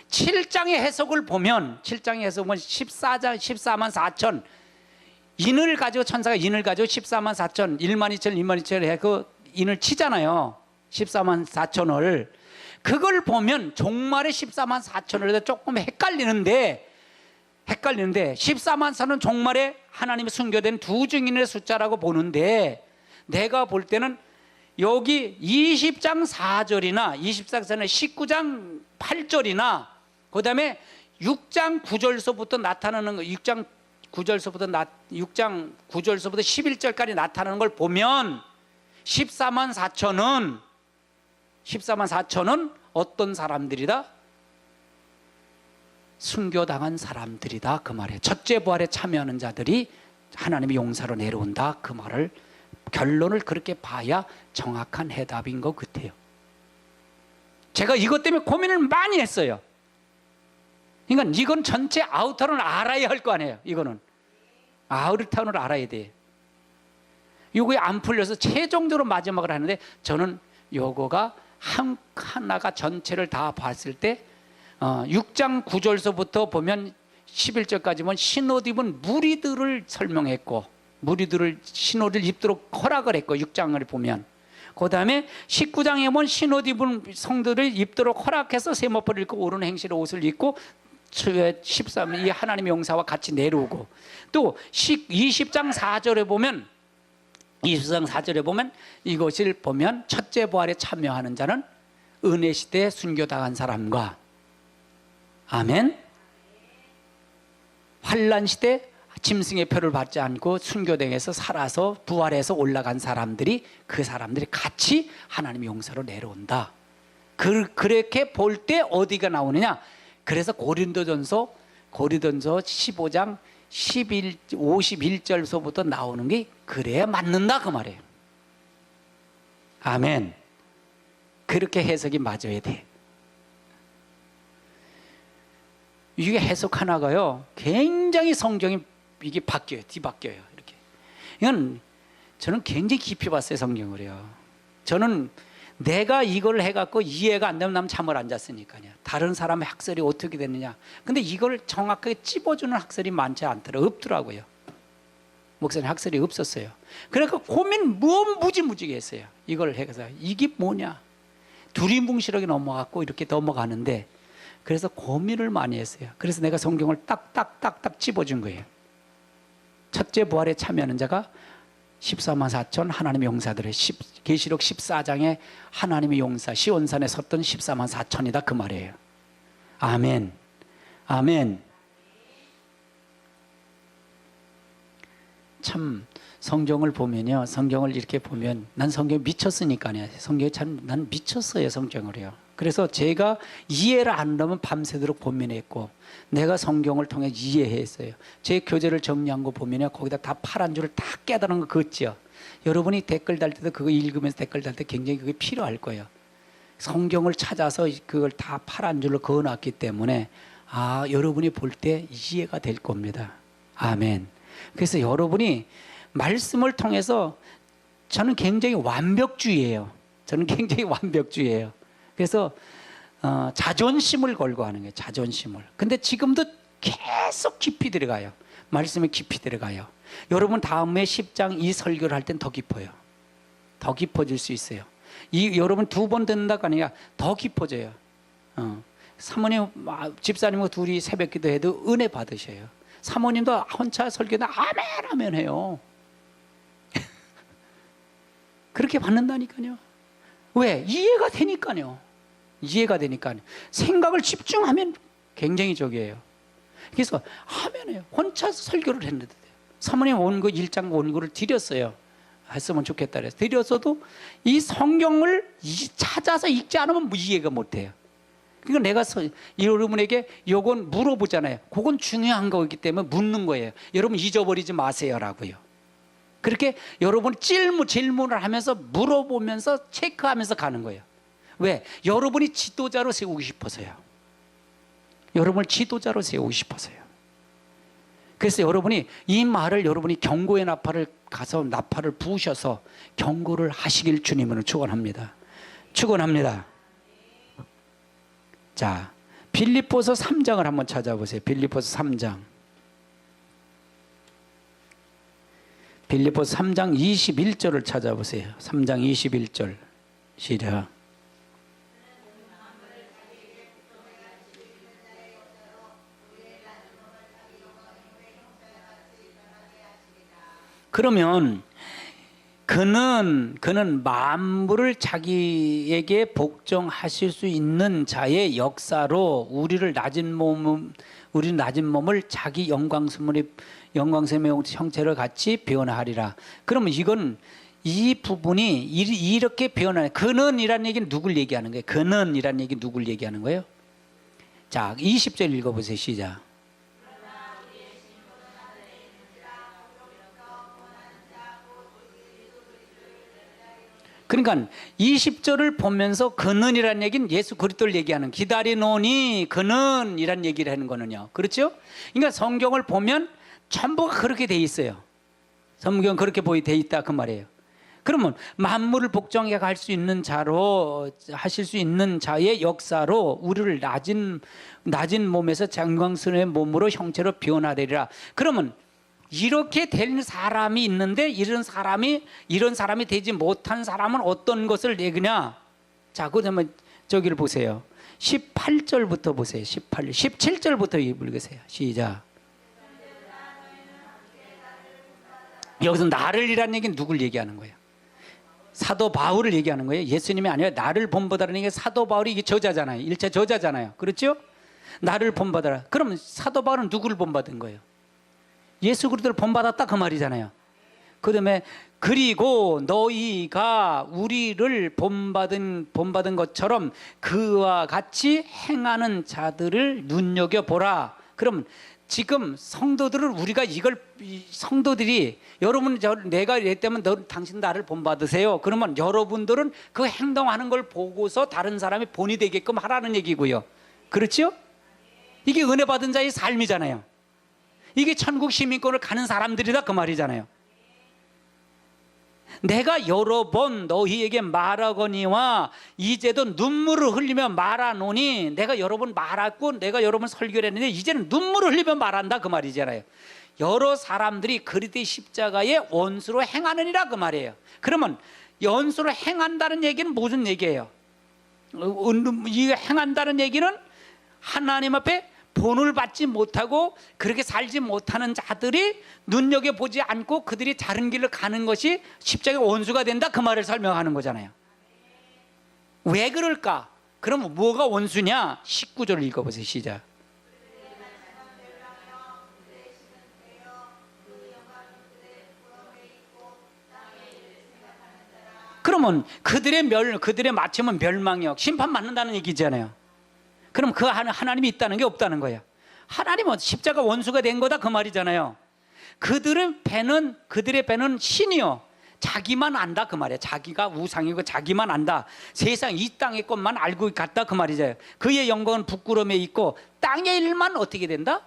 7장의 해석을 보면 14장 14만 4천 인을 가지고, 천사가 인을 가지고 14만 4천 1만 2천 2만 2천 해 그 인을 치잖아요. 14만 4천을. 그걸 보면 종말의 14만 4천을 조금 헷갈리는데 14만 4는 종말에 하나님이 순교된 두 증인의 숫자라고 보는데, 내가 볼 때는 여기 20장 4절이나 24장의 19장 8절이나 그 다음에 6장 9절서부터 나타나는 거, 6장 9절서부터 11절까지 나타나는 걸 보면 14만 4천은 어떤 사람들이다? 순교당한 사람들이다, 그 말이에요. 첫째 부활에 참여하는 자들이 하나님의 용사로 내려온다, 그 말을, 결론을 그렇게 봐야 정확한 해답인 것 같아요. 제가 이것 때문에 고민을 많이 했어요. 그러니까 이건 전체 아우터는 알아야 할 거 아니에요. 이거는 아우터는 알아야 돼. 이거에 안 풀려서 최종적으로 마지막을 하는데, 저는 요거가 하나가 전체를 다 봤을 때 6장 9절서부터 보면 11절까지 보면 신옷 입은 무리들을 설명했고, 무리들을 신옷을 입도록 허락을 했고, 6장을 보면 그 다음에 19장에 보면 신옷 입은 성들을 입도록 허락해서 세마포를 입고 오른 행실의 옷을 입고 13, 이 하나님의 용사와 같이 내려오고, 또 20장 4절에 보면 이것을 보면 첫째 부활에 참여하는 자는 은혜 시대에 순교당한 사람과, 아멘, 환난 시대 짐승의 표를 받지 않고 순교당해서 살아서 부활해서 올라간 사람들이, 그 사람들이 같이 하나님의 용사로 내려온다. 그렇게 볼 때 어디가 나오느냐? 그래서 고린도전서 15장 51절서부터 나오는 게 그래야 맞는다, 그 말이에요. 아멘. 그렇게 해석이 맞아야 돼. 이게 해석 하나가요, 굉장히 성경이 이게 뒤바뀌어요. 이렇게. 이건 저는 굉장히 깊이 봤어요, 성경을요. 저는 내가 이걸 해갖고 이해가 안 되면 난 잠을 안 잤으니까요. 다른 사람의 학설이 어떻게 됐느냐. 근데 이걸 정확하게 찝어주는 학설이 많지 않더라고요. 없더라고요. 목사님 학설이 없었어요. 그러니까 고민 무지무지게 했어요. 이걸 해서 이게 뭐냐. 두리뭉실하게 넘어갔고 이렇게 넘어가는데, 그래서 고민을 많이 했어요. 그래서 내가 성경을 딱딱딱딱 찝어준 거예요. 첫째 부활에 참여하는 자가 14만 4천 하나님의 용사들의 계시록 14장에 하나님의 용사 시온산에 섰던 14만 4천이다, 그 말이에요. 아멘. 아멘. 참 성경을 보면요, 성경을 이렇게 보면 난 성경 미쳤으니까요. 성경에 참 난 미쳤어요, 성경을요. 그래서 제가 이해를 안 하면 밤새도록 고민했고, 내가 성경을 통해 이해했어요. 제 교재를 정리한 거 보면요, 거기다 다 파란 줄을 다 깨달은 거 그었죠. 여러분이 댓글 달 때도 그거 읽으면서 댓글 달 때 굉장히 그게 필요할 거예요. 성경을 찾아서 그걸 다 파란 줄로 그어놨기 때문에 여러분이 볼 때 이해가 될 겁니다. 아멘. 그래서 여러분이 말씀을 통해서, 저는 굉장히 완벽주의예요. 그래서 자존심을 걸고 하는 거예요. 자존심을. 근데 지금도 계속 깊이 들어가요. 말씀에 깊이 들어가요. 여러분 다음에 10장 이 설교를 할 땐 더 깊어요. 더 깊어질 수 있어요. 여러분 2번 듣는다가 아니라 더 깊어져요. 사모님, 집사님과 둘이 새벽 기도해도 은혜 받으셔요. 사모님도 혼자 설교다 아멘 아멘 해요. 그렇게 받는다니까요. 왜? 이해가 되니까요. 이해가 되니까요. 생각을 집중하면 굉장히 적이에요. 그래서 하면요. 혼자 설교를 했는데 사모님 원고 1장 원고를 드렸어요. 했으면 좋겠다 그래서 드렸어도 이 성경을 찾아서 읽지 않으면 이해가 못해요. 그러니까 내가 여러분에게 요건 물어보잖아요. 그건 중요한 거기 때문에 묻는 거예요. 여러분 잊어버리지 마세요라고요. 그렇게 여러분 질문을 하면서 물어보면서 체크하면서 가는 거예요. 왜? 여러분이 지도자로 세우고 싶어서요. 여러분을 지도자로 세우고 싶어서요. 그래서 여러분이 이 말을 여러분이 경고의 나팔을 가서 나팔을 부으셔서 경고를 하시길 주님으로 축원합니다. 축원합니다. 자, 빌립보서 3장을 한번 찾아보세요. 빌립보서 3장. 빌립보서 3장 21절을 찾아보세요. 3장 21절 시작. 그러면 그는 만물을 자기에게 복종하실 수 있는 자의 역사로 우리를 낮은 몸을 자기 영광스러운 형체를 같이 변화하리라. 그러면 이 부분이 이렇게 변화해. 그는이라는 얘기는 누굴 얘기하는 거예요? 그는이라는 얘기는 누굴 얘기하는 거예요? 자, 20절 읽어보세요. 시작. 그러니까 20절을 보면서 그는이라는 얘기는 예수 그리스도를 얘기하는, 기다리노니 그는이라는 얘기를 하는 거는요. 그렇죠? 그러니까 성경을 보면 전부가 그렇게 돼 있어요. 성경 그렇게 돼 있다 그 말이에요. 그러면 만물을 복종해 갈 수 있는 자로 하실 수 있는 자의 역사로 우리를 낮은 몸에서 장광스러운 몸으로 형체로 변화되리라. 그러면 이렇게 된 사람이 있는데 이런 사람이 되지 못한 사람은 어떤 것을 얘기냐? 자, 그러면 저기를 보세요. 18절부터 보세요. 17절부터 읽으세요. 시작. 여기서 나를이라는 얘기는 누굴 얘기하는 거예요? 사도 바울을 얘기하는 거예요. 예수님이 아니라 나를 본받아라는 게 사도 바울이 이게 저자잖아요. 1차 저자잖아요. 그렇죠? 나를 본받아라. 그럼 사도 바울은 누구를 본받은 거예요? 예수 그리스도를 본받았다 그 말이잖아요. 그다음에 그리고 너희가 우리를 본받은 것처럼 그와 같이 행하는 자들을 눈여겨보라. 그럼 지금 성도들이 여러분 내가 이랬다면 당신 나를 본받으세요. 그러면 여러분들은 그 행동하는 걸 보고서 다른 사람이 본이 되게끔 하라는 얘기고요. 그렇죠? 이게 은혜 받은 자의 삶이잖아요. 이게 천국 시민권을 가는 사람들이다 그 말이잖아요. 내가 여러 번 너희에게 말하거니와 이제도 눈물을 흘리며 말하노니, 내가 여러 번 말했고 내가 여러 번 설교를 했는데 이제는 눈물을 흘리며 말한다 그 말이잖아요. 여러 사람들이 그리스도의 십자가의 원수로 행하느니라 그 말이에요. 그러면 원수로 행한다는 얘기는 무슨 얘기예요? 이 행한다는 얘기는 하나님 앞에 본을 받지 못하고 그렇게 살지 못하는 자들이 눈여겨보지 않고 그들이 다른 길을 가는 것이 십자가의 원수가 된다 그 말을 설명하는 거잖아요. 왜 그럴까? 그럼 뭐가 원수냐? 19절을 읽어보세요. 시작. 그러면 그들의 마침은 멸망이요, 심판 받는다는 얘기잖아요. 그럼 그 하나님이 있다는 게 없다는 거예요. 하나님은 십자가 원수가 된 거다 그 말이잖아요. 그들의 배는 신이요, 자기만 안다 그 말이에요. 자기가 우상이고 자기만 안다. 세상 이 땅의 것만 알고 갔다 그 말이죠. 그의 영광은 부끄러움에 있고 땅의 일만 어떻게 된다?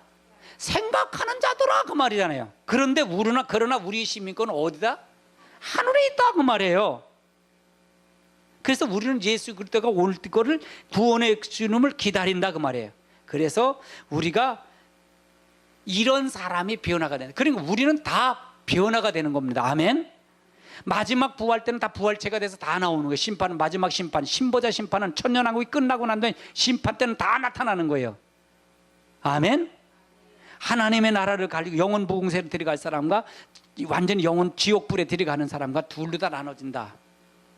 생각하는 자더라 그 말이잖아요. 그러나 우리 시민권은 어디다? 하늘에 있다 그 말이에요. 그래서 우리는 예수 그리스도가 올 거를 구원의 주님을 기다린다 그 말이에요. 그래서 우리가 이런 사람이 변화가 되는, 그러니까 우리는 다 변화가 되는 겁니다. 아멘. 마지막 부활 때는 다 부활체가 돼서 다 나오는 거예요. 심판은 마지막 심판, 신보자 심판은 천년왕국이 끝나고 난 다음에 심판 때는 다 나타나는 거예요. 아멘. 하나님의 나라를 가리고 영원 부흥세로 들어갈 사람과 완전히 영원 지옥불에 들어가는 사람과 둘로 다 나눠진다.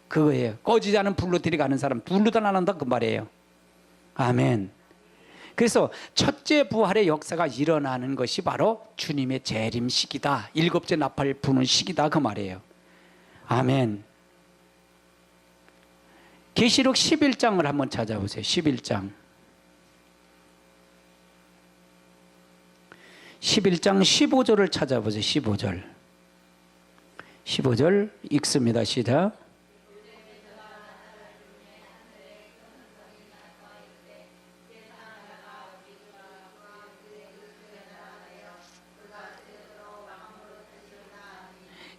그거예요. 꺼지지 않은 불로 들어가는 사람 둘로 다 나눈다 그 말이에요. 아멘. 그래서 첫째 부활의 역사가 일어나는 것이 바로 주님의 재림 시기다. 일곱째 나팔 부는 시기다 그 말이에요. 아멘. 계시록 11장을 한번 찾아보세요. 11장 15절을 찾아보세요. 15절 읽습니다. 시작.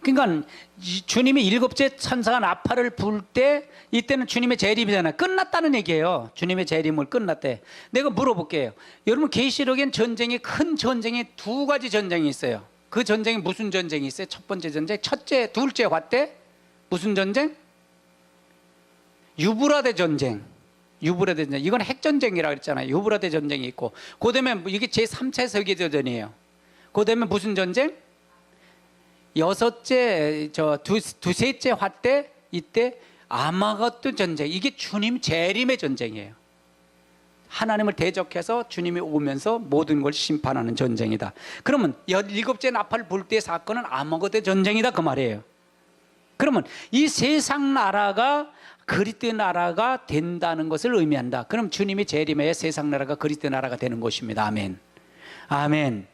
그러니까 주님이 일곱째 천사가 나팔을 불 때 이때는 주님의 재림이잖아요. 끝났다는 얘기예요. 주님의 재림을 끝났대. 내가 물어볼게요. 여러분 계시록엔 전쟁이 큰 전쟁이 두 가지 전쟁이 있어요. 그 전쟁이 무슨 전쟁이 있어요? 첫 번째 전쟁, 첫째, 둘째 화 때 무슨 전쟁? 유브라데 전쟁. 유브라데 전쟁. 이건 핵전쟁이라고 그랬잖아요. 유브라데 전쟁이 있고 그다음에 이게 제3차 세계대전이에요. 그다음에 무슨 전쟁? 두셋째 화 때 이때 아마겟돈 전쟁. 이게 주님 재림의 전쟁이에요. 하나님을 대적해서 주님이 오면서 모든 걸 심판하는 전쟁이다. 그러면 17째 나팔 불 때 사건은 아마겟돈 전쟁이다 그 말이에요. 그러면 이 세상 나라가 그리스도의 나라가 된다는 것을 의미한다. 그럼 주님이 재림해야 세상 나라가 그리스도의 나라가 되는 것입니다. 아멘. 아멘.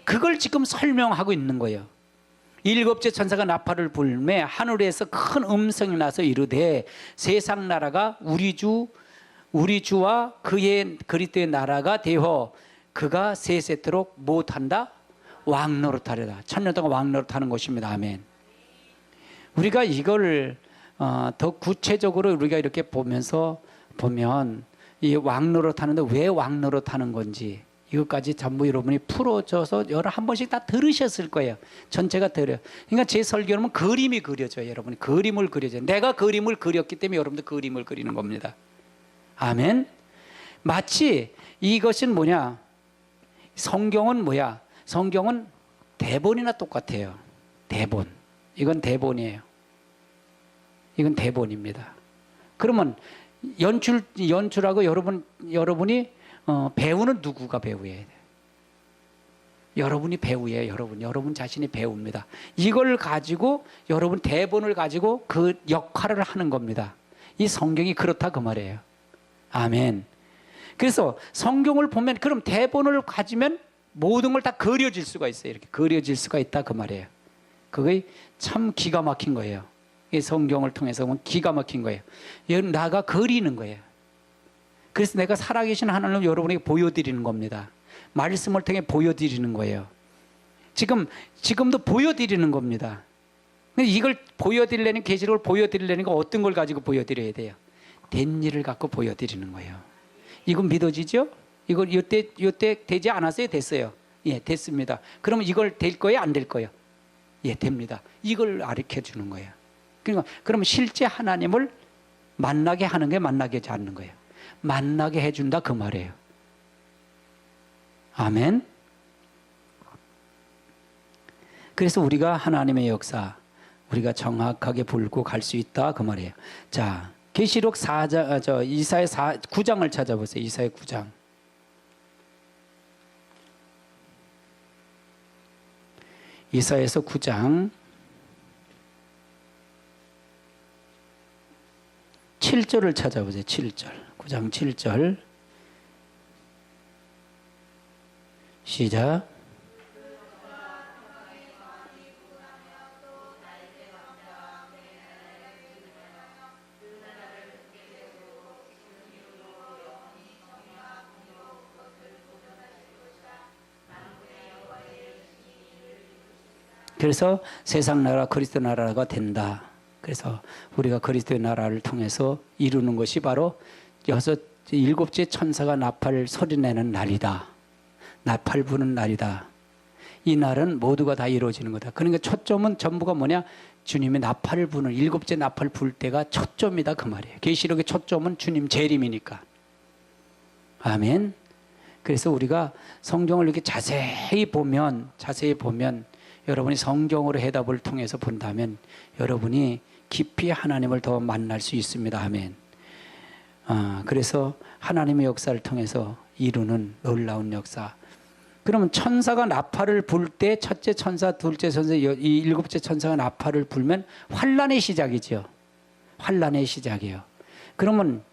그걸 지금 설명하고 있는 거예요. 일곱째 천사가 나팔을 불매 하늘에서 큰 음성이 나서 이르되 세상 나라가 우리 주와 그의 그리스도의 나라가 되어 그가 세세토록 못한다 왕노릇하리라. 천년 동안 왕노릇하는 것입니다. 아멘. 우리가 이걸 더 구체적으로 우리가 이렇게 보면 이 왕노릇하는데 왜 왕노릇하는 건지 이것까지 전부 여러분이 풀어줘서 한 번씩 다 들으셨을 거예요. 전체가 들어요. 그러니까 제 설교는 그림이 그려져요. 여러분이 그림을 그려줘요. 내가 그림을 그렸기 때문에 여러분도 그림을 그리는 겁니다. 아멘. 마치 이것은 뭐냐? 성경은 뭐야? 성경은 대본이나 똑같아요. 대본. 이건 대본이에요. 이건 대본입니다. 그러면 연출하고 여러분이 배우는 누구가 배우예요? 여러분이 배우예요. 여러분 자신이 배우입니다. 이걸 가지고 여러분 대본을 가지고 그 역할을 하는 겁니다. 이 성경이 그렇다 그 말이에요. 아멘. 그래서 성경을 보면 그럼 대본을 가지면 모든 걸 다 그려질 수가 있어요. 이렇게 그려질 수가 있다 그 말이에요. 그게 참 기가 막힌 거예요. 이 성경을 통해서 보면 기가 막힌 거예요. 나가 그리는 거예요. 그래서 내가 살아계신 하나님을 여러분에게 보여드리는 겁니다. 말씀을 통해 보여드리는 거예요. 지금도 보여드리는 겁니다. 근데 이걸 보여드리려는 계시록을 보여드리려니까 어떤 걸 가지고 보여드려야 돼요? 된 일을 갖고 보여드리는 거예요. 이건 믿어지죠? 이걸 이때 되지 않았어요? 됐어요? 예, 됐습니다. 그러면 이걸 될 거예요? 안 될 거예요? 예, 됩니다. 이걸 가르쳐 주는 거예요. 그러니까 그러면 실제 하나님을 만나게 하는 게 만나게 하지 않는 거예요. 만나게 해준다 그 말이에요. 아멘. 그래서 우리가 하나님의 역사 우리가 정확하게 불고 갈 수 있다 그 말이에요. 자, 계시록 4장, 9장을 찾아보세요. 이사야 9장. 이사야서 9장 7절을 찾아보세요. 7절. 9장 7절. 시작. 그래서 세상 나라 그리스도 나라가 된다. 그래서 우리가 그리스도의 나라를 통해서 이루는 것이 바로 일곱째 천사가 나팔 소리내는 날이다. 나팔 부는 날이다. 이 날은 모두가 다 이루어지는 거다. 그러니까 초점은 전부가 뭐냐? 주님의 나팔을 부는 일곱째 나팔 불 때가 초점이다 그 말이에요. 계시록의 초점은 주님 재림이니까. 아멘. 그래서 우리가 성경을 이렇게 자세히 보면 여러분이 성경으로 해답을 통해서 본다면 여러분이 깊이 하나님을 더 만날 수 있습니다. 아멘. 그래서 하나님의 역사를 통해서 이루는 놀라운 역사. 그러면 천사가 나팔을 불 때 첫째 천사, 둘째 천사, 이 일곱째 천사가 나팔을 불면 환란의 시작이죠. 환란의 시작이에요. 그러면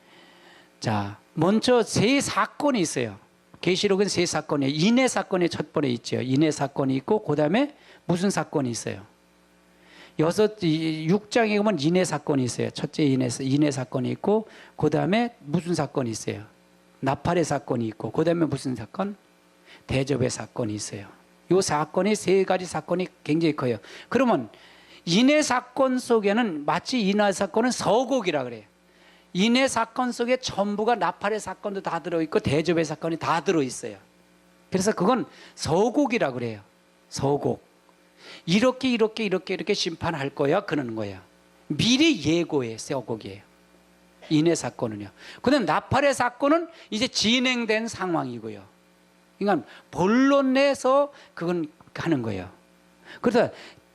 자, 먼저 세 사건이 있어요. 계시록은 세 사건이에요. 인해 사건이 첫 번에 있죠. 인해 사건이 있고 그다음에 무슨 사건이 있어요? 6장에 보면 인해 사건이 있어요. 첫째 인해 사건이 있고 그다음에 무슨 사건이 있어요? 나팔의 사건이 있고 그다음에 무슨 사건? 대접의 사건이 있어요. 이 사건이 세 가지 사건이 굉장히 커요. 그러면 인해 사건 속에는 마치 인해 사건은 서곡이라 그래요. 인해 사건 속에 전부가 나팔의 사건도 다 들어있고 대접의 사건이 다 들어있어요. 그래서 그건 서곡이라 그래요. 서곡. 이렇게 심판할 거야 그러는 거야. 미리 예고의 서곡이에요. 인해 사건은요. 그다음 나팔의 사건은 이제 진행된 상황이고요. 그러니까 본론 내서 그건 하는 거예요. 그래서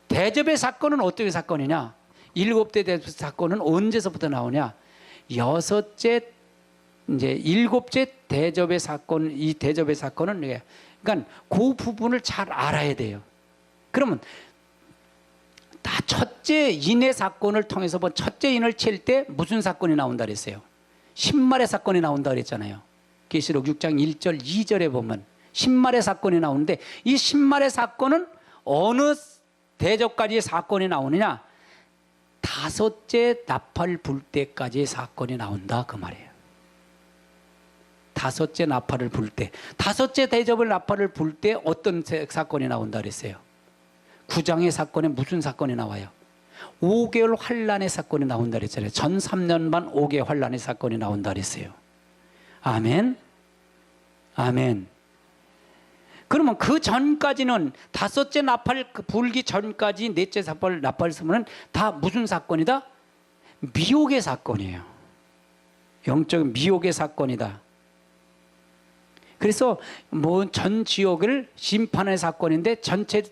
대접의 사건은 어떻게 사건이냐? 7대 대접 사건은 언제서부터 나오냐? 7째 이제 7째 대접의 사건, 이 대접의 사건은 그러니까 그 부분을 잘 알아야 돼요. 그러면 다 첫째 인의 사건을 통해서 본 첫째 인을 칠 때 무슨 사건이 나온다 그랬어요? 신말의 사건이 나온다 그랬잖아요. 계시록 6장 1절 2절에 보면 신말의 사건이 나오는데 이 신말의 사건은 어느 대접까지의 사건이 나오느냐? 5째 나팔 불 때까지의 사건이 나온다 그 말이에요. 5째 나팔을 불 때, 5째 대접을 나팔을 불 때 어떤 사건이 나온다 그랬어요? 9장의 사건에 무슨 사건이 나와요? 5개월 환란의 사건이 나온다 그랬잖아요. 전 3년 반 5개월 환란의 사건이 나온다 그랬어요. 아멘. 아멘. 그러면 그 전까지는 5째 나팔 불기 전까지 넷째 나팔 쓰면 다 무슨 사건이다? 미혹의 사건이에요. 영적 미혹의 사건이다. 그래서 뭐 전 지역을 심판의 사건인데 전체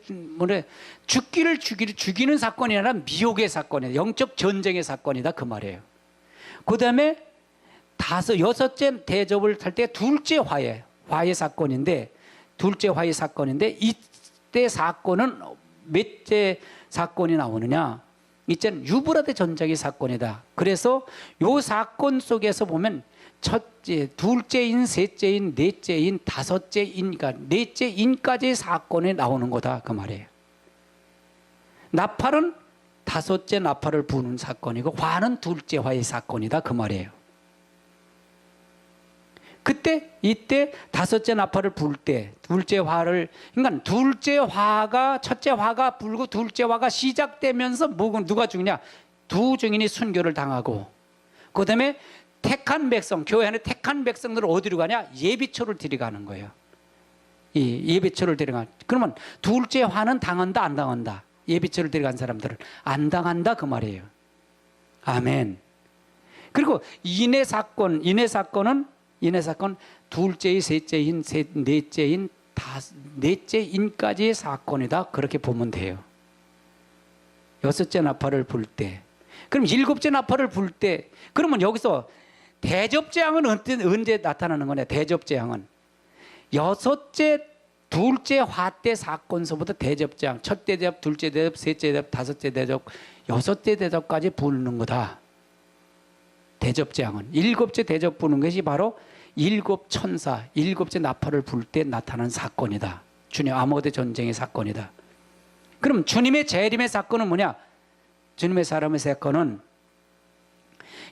죽이는 사건이 아니라 미혹의 사건이다. 영적 전쟁의 사건이다 그 말이에요. 그 다음에 6째 대접을 할 때 둘째 화해 사건인데 둘째 화해 사건인데 이때 사건은 몇째 사건이 나오느냐? 이제는 유브라데 전쟁의 사건이다. 그래서 이 사건 속에서 보면 첫째, 둘째인, 셋째인, 넷째인, 5째인, 그러니까 넷째 인까지의 사건이 나오는 거다 그 말이에요. 나팔은 5째 나팔을 부는 사건이고 화는 둘째 화의 사건이다 그 말이에요. 이때 5째 나팔을 불 때 둘째 화를, 그러니까 둘째 화가 첫째 화가 불고 둘째 화가 시작되면서 누가 죽냐? 두 증인이 순교를 당하고 그 다음에 택한 백성, 교회 안에 택한 백성들을 어디로 가냐? 예비초를 데려가는 거예요. 이 예비초를 데려가. 그러면 둘째 화는 당한다 안 당한다? 예비초를 데려간 사람들을 안 당한다 그 말이에요. 아멘. 그리고 인해 사건은 둘째인, 셋째인, 넷째인, 넷째인까지의 사건이다 그렇게 보면 돼요. 6째 나팔을 불 때, 그럼 7째 나팔을 불 때, 그러면 여기서 대접재앙은 언제 나타나는 거냐? 대접재앙은 6째 둘째 화 때 사건서부터 대접재앙, 첫째 대접, 둘째 대접, 셋째 대접, 5째 대접, 6째 대접까지 부는 거다. 대접재앙은 7째 대접 부는 것이 바로 7 천사, 7째 나팔을 불 때 나타난 사건이다. 주님 아모데 전쟁의 사건이다. 그럼 주님의 재림의 사건은 뭐냐? 주님의 사람의 사건은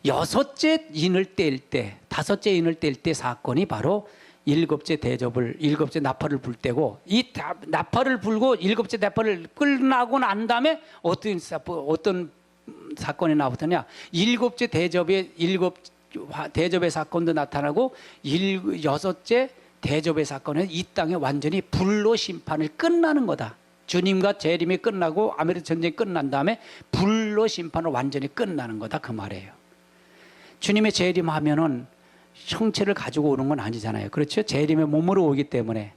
6째 인을 뗄 때, 5째 인을 뗄 때 사건이 바로 7째 나팔을 불 때고, 이 나팔을 불고 7째 나팔을 끝나고 난 다음에 어떤 사건이 나오더냐? 7째 대접의 사건도 나타나고 6째 대접의 사건은 이 땅에 완전히 불로 심판을 끝나는 거다. 주님과 재림이 끝나고 아메리카 전쟁이 끝난 다음에 불로 심판을 완전히 끝나는 거다 그 말이에요. 주님의 재림하면은 형체를 가지고 오는 건 아니잖아요. 그렇죠? 재림의 몸으로 오기 때문에.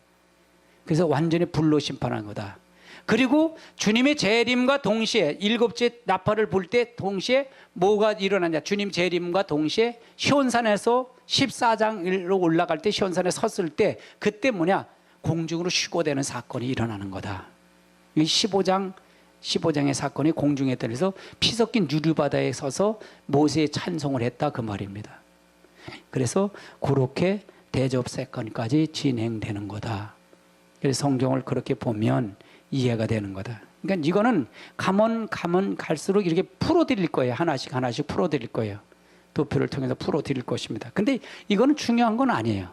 그래서 완전히 불로 심판한 거다. 그리고 주님의 재림과 동시에 일곱째 나팔을 불 때 동시에 뭐가 일어나냐? 주님 재림과 동시에 시온산에서 14장으로 올라갈 때 시온산에 섰을 때 그때 뭐냐? 공중으로 휴거되는 사건이 일어나는 거다. 이 15장의 사건이 공중에 떨어져서 피 섞인 유류바다에 서서 모세의 찬송을 했다 그 말입니다. 그래서 그렇게 대접 사건까지 진행되는 거다. 그래서 성경을 그렇게 보면 이해가 되는 거다. 그러니까 이거는 가면 갈수록 이렇게 풀어드릴 거예요. 하나씩 풀어드릴 거예요. 도표를 통해서 풀어드릴 것입니다. 근데 이거는 중요한 건 아니에요.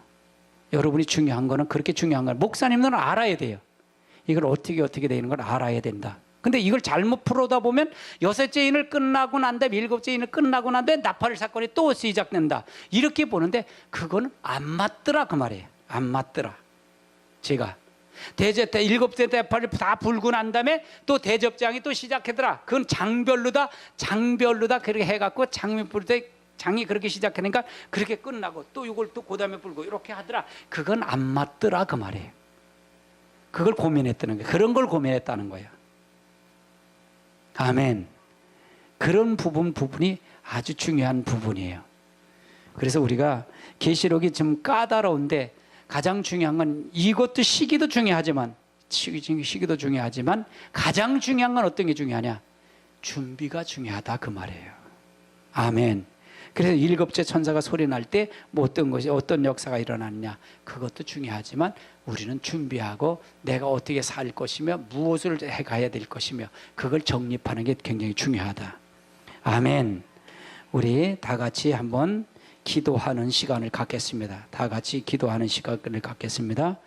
여러분이 중요한 거는 그렇게 중요한 건 목사님들은 알아야 돼요. 이걸 어떻게 되는 걸 알아야 된다. 근데 이걸 잘못 풀어다 보면 여섯째 인을 끝나고 난 다음에 일곱째 인을 끝나고 난 다음에 나팔 사건이 또 시작된다. 이렇게 보는데 그건 안 맞더라 그 말이에요. 안 맞더라. 제가 대접 때 일곱째 나팔을 다 불고 난 다음에 또 대접장이 또 시작하더라. 그건 장별로다 그렇게 해갖고 장미 불 때 장이 그렇게 시작하니까 그렇게 끝나고 또 이걸 또 그다음에 불고 이렇게 하더라. 그건 안 맞더라 그 말이에요. 그걸 고민했다는 거예요. 그런 걸 고민했다는 거예요. 아멘. 그런 부분이 아주 중요한 부분이에요. 그래서 우리가 계시록이 좀 까다로운데 가장 중요한 건 이것도 시기도 중요하지만 가장 중요한 건 어떤 게 중요하냐? 준비가 중요하다 그 말이에요. 아멘. 그래서 일곱째 천사가 소리 날 때 뭐 어떤 역사가 일어났냐 그것도 중요하지만 우리는 준비하고 내가 어떻게 살 것이며 무엇을 해가야 될 것이며 그걸 정립하는 게 굉장히 중요하다. 아멘. 우리 다 같이 한번 기도하는 시간을 갖겠습니다. 다 같이 기도하는 시간을 갖겠습니다.